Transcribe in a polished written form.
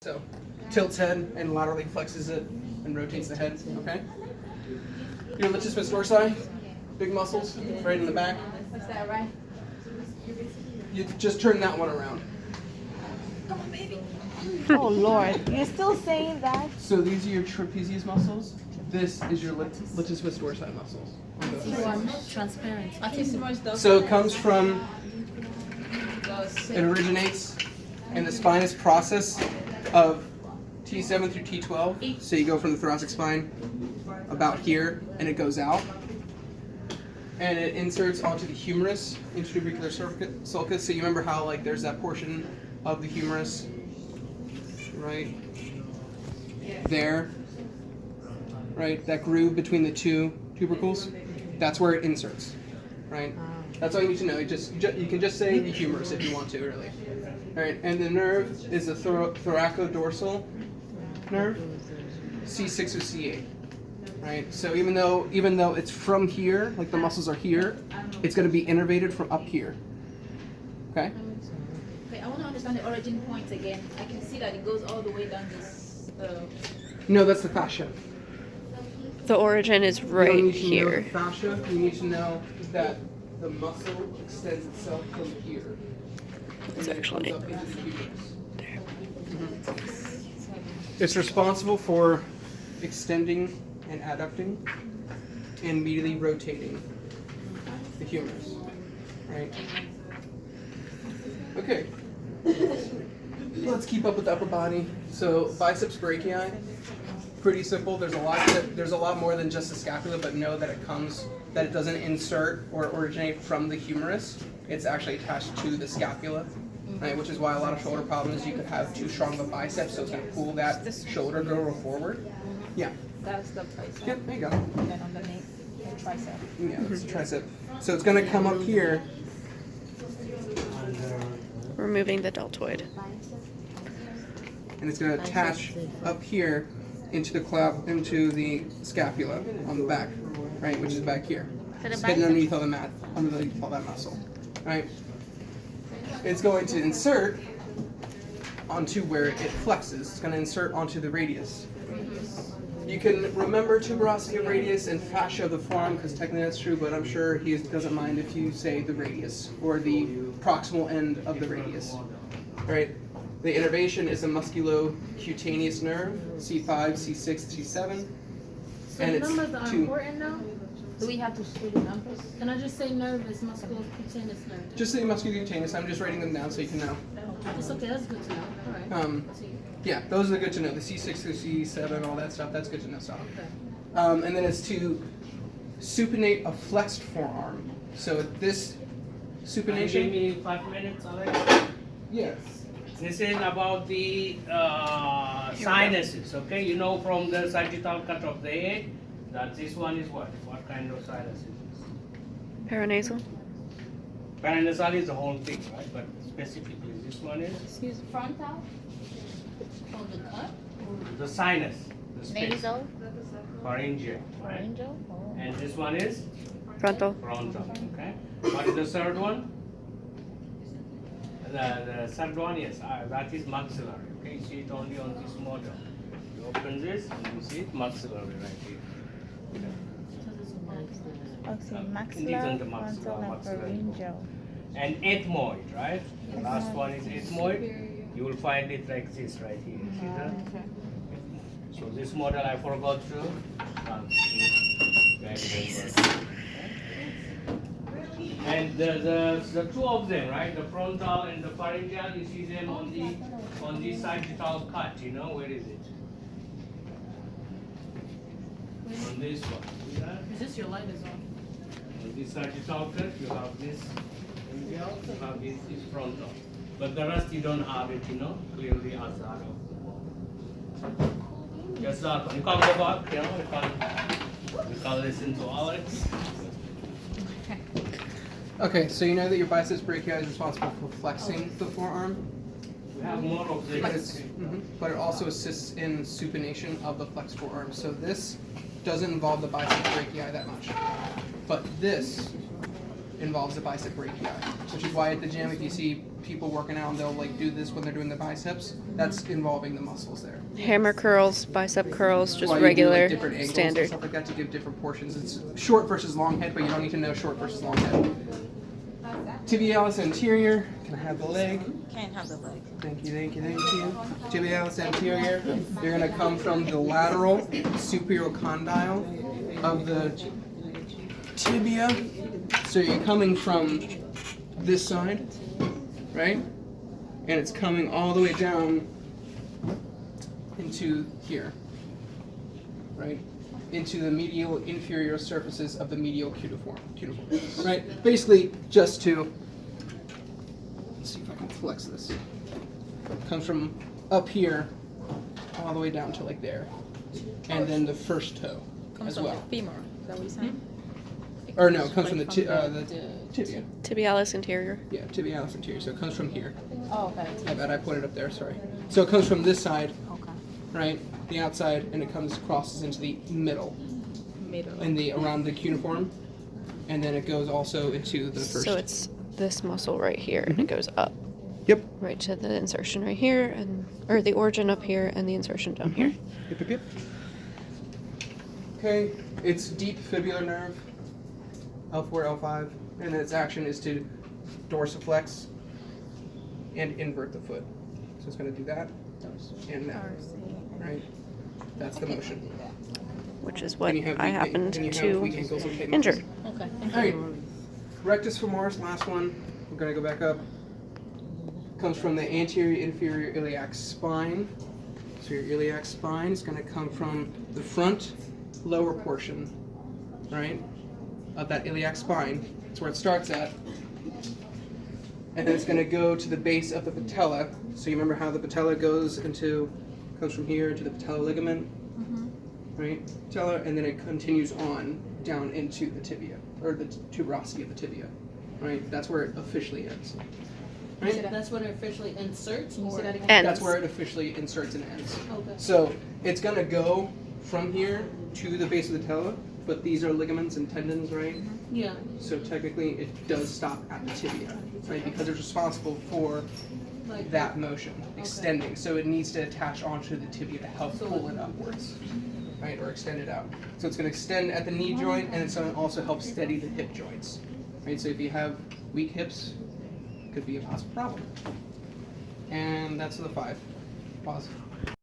So tilts head and laterally flexes it and rotates the head. Okay. Your latissimus dorsi, big muscles right in the back. Is that right? You just turn that one around. Come on, baby. Oh Lord, you're still saying that? So these are your trapezius muscles. This is your latissimus dorsi muscles. Transparent. So it comes from, it originates in the spinous process of T7 through T12. So you go from the thoracic spine about here and it goes out. And it inserts onto the humerus, intratubercular sulcus. So you remember how like there's that portion of the humerus right there, right? That groove between the two tubercles. That's where it inserts, right? That's all you need to know. You can just say the humerus if you want to, really. All right, and the nerve is the thoracodorsal nerve, C6 or C8, right? So even though it's from here, like the muscles are here, it's going to be innervated from up here. Okay. Okay, I want to understand the origin point again. I can see that it goes all the way down this. No, that's the fascia. The origin is You don't right need to know here. the fascia. You need to know that the muscle extends itself from here. It's And it actually comes up into the humerus. there. It's responsible for extending and adducting and medially rotating the humerus, right? Okay. Let's keep up with the upper body. So biceps brachii, pretty simple. There's a lot more than just the scapula, but know that it doesn't insert or originate from the humerus. It's actually attached to the scapula, right? Which is why a lot of shoulder problems, you could have too strong of a bicep, so it's going to pull that shoulder girdle forward. Yeah. That's the bicep. Yep, there you go. And then underneath, the tricep. Yeah, it's a tricep. So it's going to come up here. Removing the deltoid. And it's going to attach up here into the scapula on the back, right, which is back here. It's hidden underneath all underneath all that muscle, right? It's going to insert onto where it flexes. It's going to insert onto the radius. You can remember tuberosity of radius and fascia of the forearm because technically that's true, but I'm sure he doesn't mind if you say the radius or the proximal end of the radius, right? The innervation is a musculocutaneous nerve, C5, C6, C7. So And the it's numbers are two. important now? Do we have to do the numbers? Can I just say nerve is musculocutaneous nerve? Just say musculocutaneous. I'm just writing them down so you can know. It's okay, that's good to know. All right. Yeah, those are good to know. The C6 through C7, all that stuff, that's good to know stuff. Okay. And then it's to supinate a flexed forearm. So this Can you give supination. me 5 minutes, Alex? Yes. This is about the sinuses, okay? You know from the sagittal cut of the head that this one is what? What kind of sinus is this? Paranasal. Paranasal is the whole thing, right? But specifically this one is Excuse frontal? From the cut? the sinus, the space. Nasal? Pharyngeal, right? Pharyngeal? Oh. And this one is Frontal. frontal, okay? What is the third one? The third one, yes, that is maxillary. Okay, you see it only on this model. You open this and you see it maxillary right here. Okay, Indeed, maxilla, on the maxilla, frontal, and maxillary bone. pharyngeal. And ethmoid, right? The last one is ethmoid. You will find it like this right here. You see that? So this model I forgot to. Jesus. And the two of them, right? The frontal and the pharyngeal, you see them on the sagittal cut, you know, where is it? On this one. See that? Is this your light is on? On this sagittal cut, you have this pharyngeal, you have this is frontal. But the rest you don't have it, you know, clearly as that of the wall. Just that one. You can go back, you know, you can listen to Alex. Okay, so you know that your biceps brachii is responsible for flexing the forearm, We have more of this. but it also assists in supination of the flexed forearm. So this doesn't involve the biceps brachii that much, but this involves the bicep brachii, which is why at the gym, if you see people working out and they'll like do this when they're doing the biceps, that's involving the muscles there. Hammer curls, bicep curls, just Why you do, regular, like, different angles and standard. stuff like that to give different portions. It's short versus long head, but you don't need to know short versus long head. Tibialis anterior. Can I have the leg? Can't have the leg. Thank you, thank you, thank you. Tibialis anterior. You're gonna come from the lateral superior condyle of the tibia. So you're coming from this side, right? And it's coming all the way down into here, right? Into the medial inferior surfaces of the medial cuneiform, right? Basically, just to, let's see if I can flex this. Comes from up here all the way down to like there, and then the first toe as well. femur. Is that what you're saying? Or no, it comes from the tibia. Tibialis anterior. Yeah, tibialis anterior. So it comes from here. Oh, okay. I bet I put it up there. Sorry. So it comes from this side, Okay. right? The outside, and it crosses into the middle, Middle. in the around the cuneiform, and then it goes also into the first. So it's this muscle right here, and it goes up Yep. right to the insertion right here, or the origin up here, and the insertion down here. Yep, yep, yep. Okay, it's deep fibular nerve, L4, L5, and its action is to dorsiflex and invert the foot. So it's going to do that and that, right? That's the motion. Which is what And you have I weak- happened and you have to weak ankles and hip injure. muscles. Okay. All right, rectus femoris, last one. We're going to go back up. Comes from the anterior inferior iliac spine. So your iliac spine is going to come from the front lower portion, right, of that iliac spine. That's where it starts at. And then it's going to go to the base of the patella. So you remember how the patella comes from here to the patella ligament, right? Patella, and then it continues on down into the tibia, or the tuberosity of the tibia, right? That's where it officially ends. Right? That's when it officially inserts. Can you say that again? Ends. That's where it officially inserts and ends. Okay. So it's gonna go from here to the base of the patella, but these are ligaments and tendons, right? Yeah. So technically it does stop at the tibia, right? Because it's responsible for Like that motion, extending. So it needs to attach onto the tibia to help pull it upwards, right? Or extend it out. So it's gonna extend at the knee joint, and it's gonna also help steady the hip joints, right? So if you have weak hips, it could be a possible problem. And that's the 5. Pause.